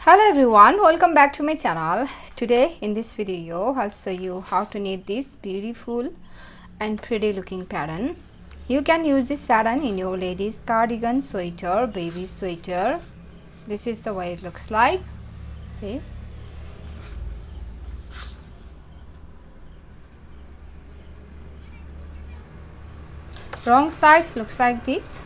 Hello everyone, welcome back to my channel. Today in this video I'll show you how to knit this beautiful and pretty looking pattern. You can use this pattern in your ladies cardigan, sweater, baby sweater. This is the way it looks like. See, wrong side looks like this.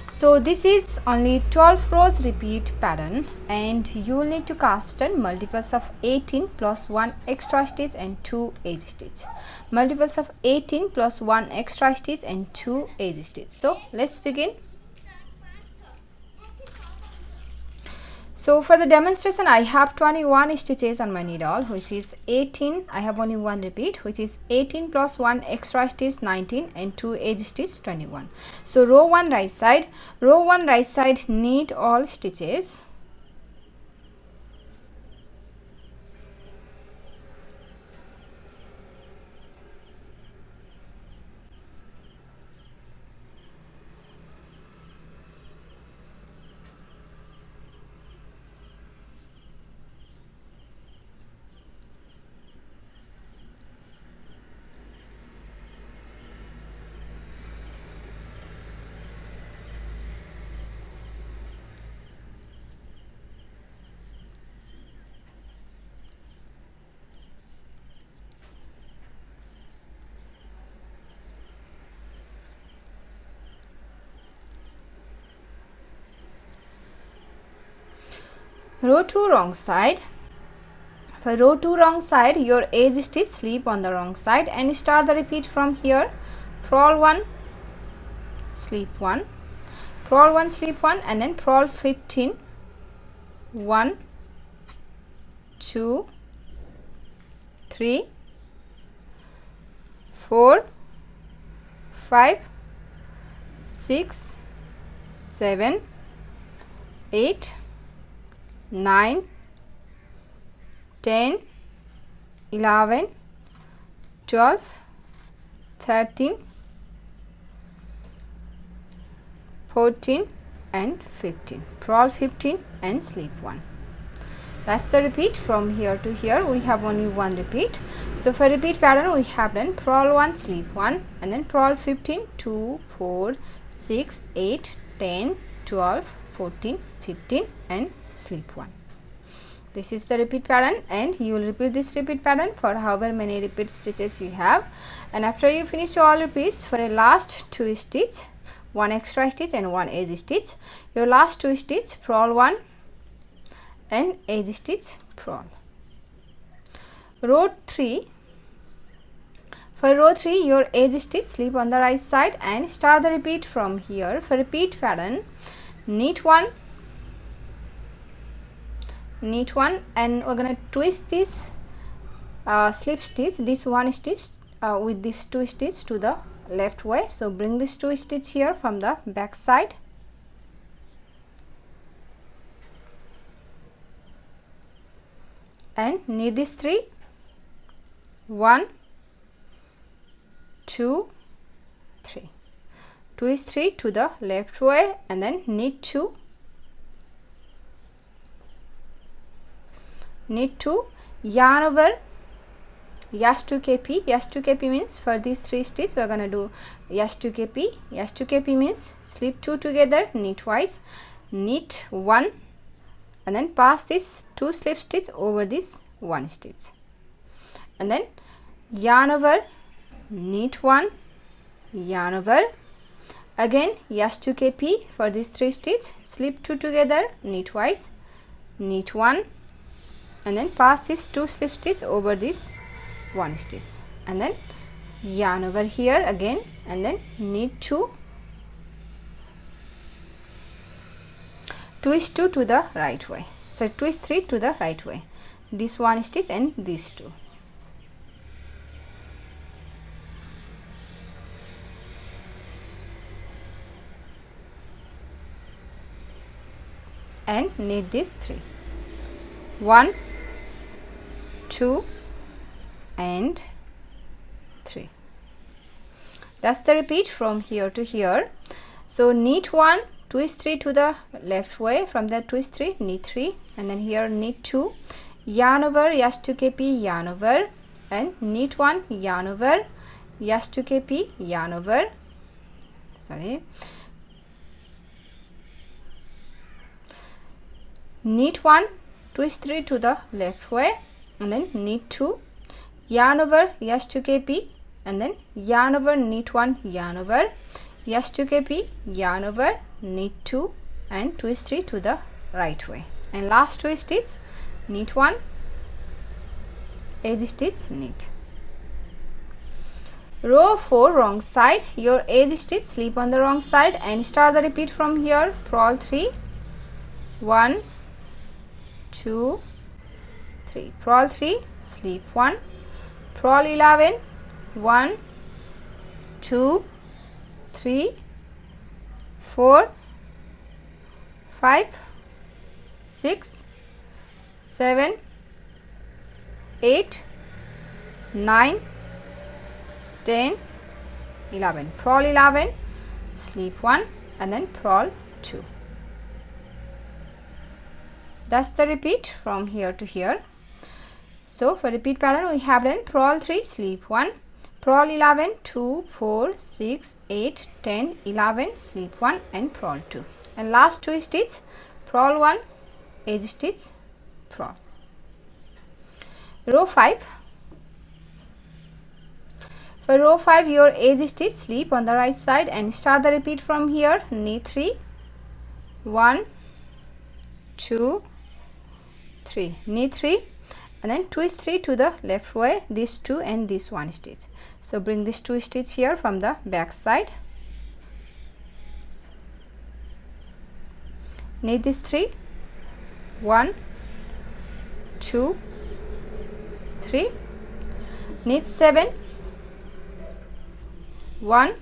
So this is only 12 rows repeat pattern, and you will need to cast on multiples of 18 plus 1 extra stitch and 2 edge stitch. Multiples of 18 plus 1 extra stitch and 2 edge stitch. So let's begin. So for the demonstration I have 21 stitches on my needle, which is 18. I have only one repeat, which is 18 plus 1 extra stitch 19 and 2 edge stitch 21. So row 1 right side, knit all stitches. Row 2 wrong side. For row 2 wrong side, your edge stitch slip on the wrong side and start the repeat from here. Purl 1, slip 1, purl 1, slip 1, and then purl 15. 1, 2, 3, 4, 5, 6, 7, 8, 9, 10, 11, 12, 13, 14 and 15. Purl 15 and slip 1. That's the repeat from here to here. We have only one repeat. So for repeat pattern we have done purl 1, slip 1, and then purl 15, 2, 4, 6, 8, 10, 12, 14, 15 and slip 1. This is the repeat pattern, and you will repeat this repeat pattern for however many repeat stitches you have. And after you finish all repeats, for a last 2 stitch, 1 extra stitch and 1 edge stitch, your last 2 stitch purl 1 and edge stitch purl. Row 3. For row 3, your edge stitch slip on the right side and start the repeat from here. For repeat pattern, knit 1, and we're gonna twist this slip stitch, this 1 stitch with this 2 stitch to the left way. So bring this 2 stitch here from the back side, and knit this 3, 1, 2, 3, twist 3 to the left way, and then knit 2, knit 2, yarn over yash 2 kp. Yash 2 kp means for these 3 stitches we are going to do yash 2 kp. Yash 2 kp means slip 2 together, knit twice, knit 1, and then pass this 2 slip stitch over this 1 stitch, and then yarn over, knit 1, yarn over, again yash 2 kp for these 3 stitches, slip 2 together, knit twice, knit 1, and then pass this 2 slip stitch over this 1 stitch, and then yarn over here again, and then knit 2, twist 2 to the right way. So twist 3 to the right way, this 1 stitch and these 2, and knit this 3, 1, 2 and 3. That's the repeat from here to here. So knit 1, twist 3 to the left way, from there twist 3, knit 3, and then here knit 2, yarn over, yash to kp, yarn over, and knit 1, yarn over, yash to kp, yarn over, knit 1, twist 3 to the left way, and then knit 2, yarn over, yash to kp, and then yarn over, knit 1, yarn over, yash to kp, yarn over, knit 2, and twist 3 to the right way, and last twist is knit 1, edge stitch, knit. Row 4, wrong side, your edge stitch, slip on the wrong side, and start the repeat from here. Purl 3, 1, 2, 3, purl 3, slip 1, purl 11, 1, 2, 3, 4, 5, 6, 7, 8, 9, 10, 11, purl 11, slip 1, and then purl 2. That's the repeat from here to here. So for repeat pattern we have done purl 3, slip 1, purl 11, 2, 4, 6, 8, 10, 11, slip 1, and purl 2. And last twist is purl 1, edge stitch, purl. Row 5. For row 5, your edge stitch, slip on the right side, and start the repeat from here. Knit 3, 1, 2, 3, knit 3, and then twist 3 to the left way, this 2 and this 1 stitch. So bring this 2 stitch here from the back side, knit this 3, 1, 2, 3, knit 7, 1,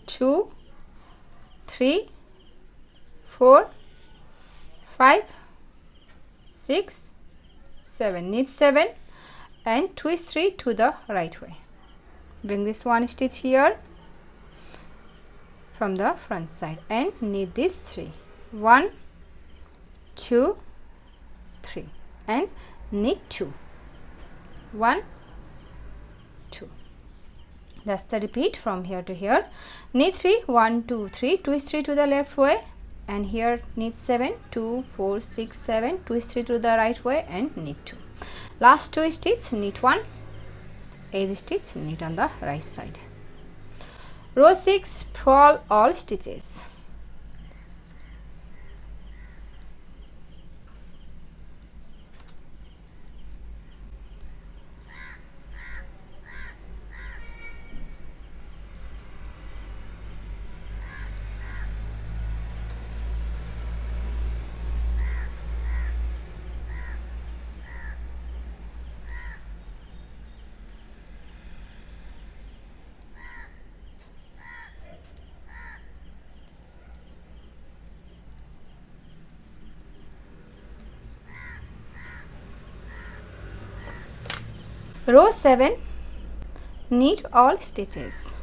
2, 3, 4, 5, 6, 7, knit 7, and twist 3 to the right way. Bring this 1 stitch here from the front side and knit this 3, 1, 2, 3, and knit 2, 1, 2. That's the repeat from here to here. Knit 3, 1, 2, 3, twist 3 to the left way, and here knit 7, 2, 4, 6, 7, twist 3 to the right way, and knit 2. Last 2 stitch, knit 1, edge stitch, knit on the right side. Row 6, purl all stitches. Row 7, knit all stitches.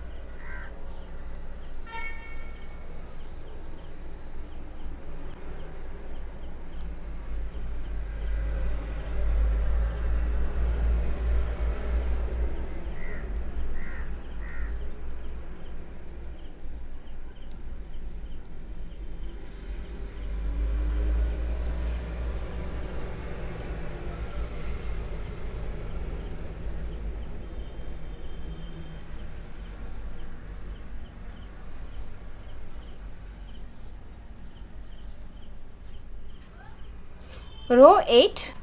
Row 8,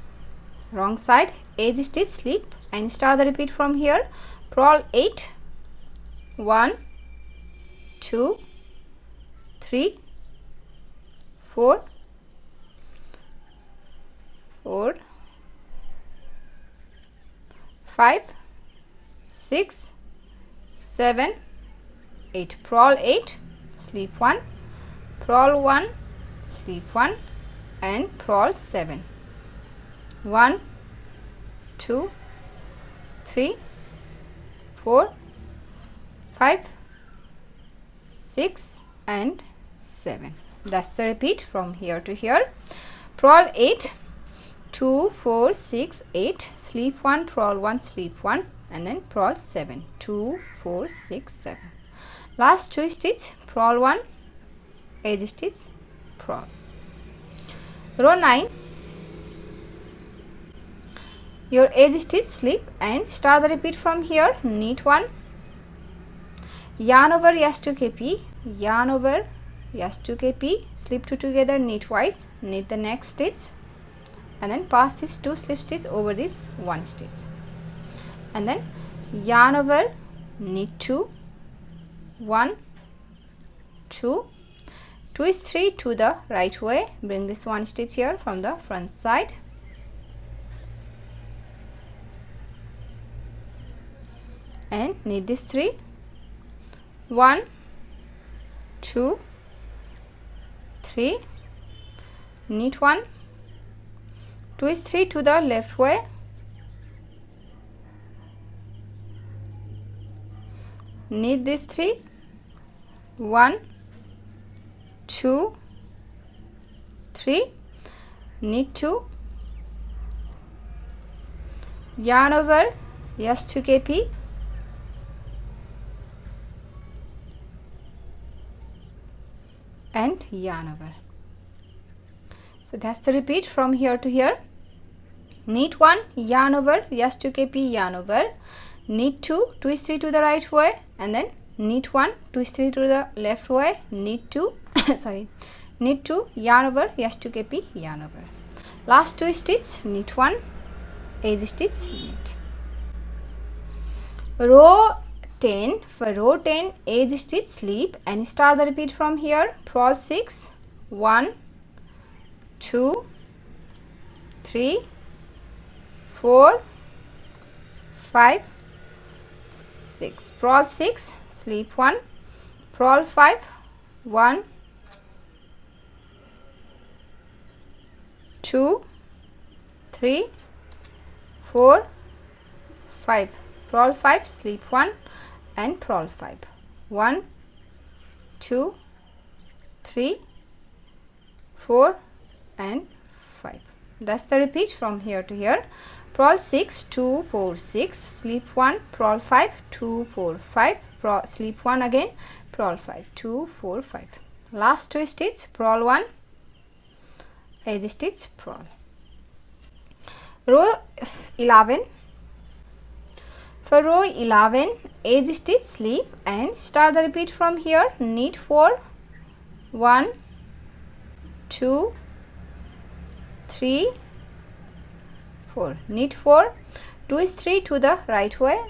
wrong side, edge stitch, slip, and start the repeat from here. Purl 8, 1, 2, 3, 4, 4, 5, 6, 7, 8. Purl 8, slip 1, purl 1, slip 1, and purl 7. 1, 2, 3, 4, 5, 6 and 7. That's the repeat from here to here. Purl 8, 2, 4, 6, 8, slip 1, purl 1, slip 1, and then purl 7, 2, 4, 6, 7. Last 2 stitch, purl 1, edge stitch, purl. Row 9, your edge stitch, slip and start the repeat from here. Knit 1, yarn over S2KP, yarn over S2KP, slip 2 together, knit twice, knit the next stitch, and then pass this 2 slip stitch over this 1 stitch, and then yarn over, knit 2, 1, 2, twist 3 to the right way, bring this 1 stitch here from the front side, and knit this 3, 1, 2, 3, knit 1, twist 3 to the left way, knit this 3, 1, 2, 3, knit 2, yarn over S2KP, and yarn over. So that's the repeat from here to here. Knit 1, yarn over, S2KP, yarn over, knit 2, twist 3 to the right way, and then knit 1, twist 3 to the left way, knit 2, sorry, knit 2, yarn over, S2KP, yarn over. Last 2 stitch, knit 1, edge stitch, knit. Row 10, for row 10, edge stitch, slip and start the repeat from here. Purl 6, 1, 2, 3, 4, 5, 6. Purl 6, slip 1, purl 5, 1, 2, 3, 4, 5. Purl 5, slip 1 and purl 5, 1, 2, 3, 4 and 5. That's the repeat from here to here. Purl 6, 2, 4, 6, slip 1, purl 5, 2, 4, 5, slip 1 again, purl 5, 2, 4, 5. Last 2 stitch, purl 1, edge stitch, purl. Row 11, for row 11, edge stitch, slip and start the repeat from here. Knit 4, 1, 2, 3, 4, knit 4, twist 3 to the right way,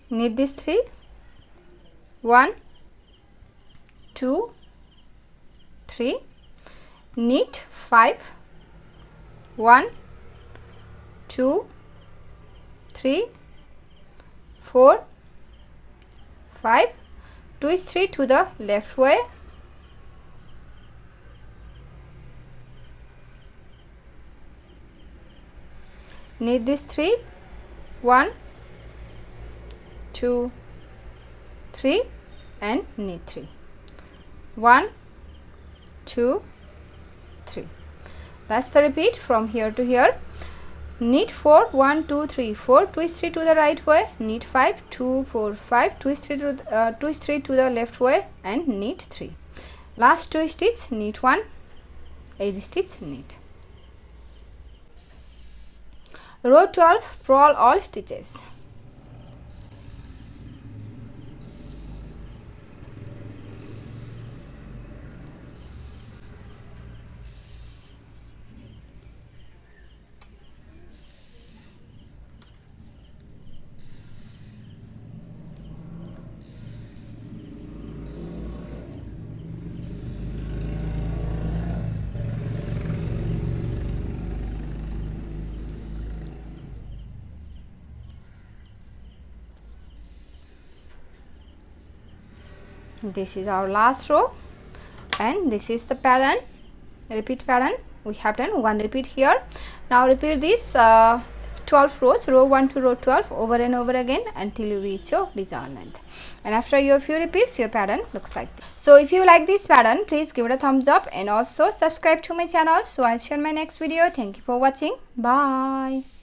knit this 3, 1, 2, 3, knit 5, 1, 2, 3, 4, 5, twist 3 to the left way, knit this 3, 1, 2, 3 and knit 3, 1, 2, 3. That's the repeat from here to here. Knit 4, 1, 2, 3, 4, twist 3 to the right way, knit 5, 2, 4, 5, twist 3 to the left way and knit 3. Last 2 stitch, knit 1, edge stitch, knit. Row 12, purl all stitches. This is our last row and this is the pattern, repeat pattern. We have done one repeat here. Now repeat this 2 12 rows, row 1 to row 12, over and over again until you reach your desired length. And after your few repeats, your pattern looks like this. So if you like this pattern, please give it a thumbs up and also subscribe to my channel. So I'll share my next video. Thank you for watching. Bye.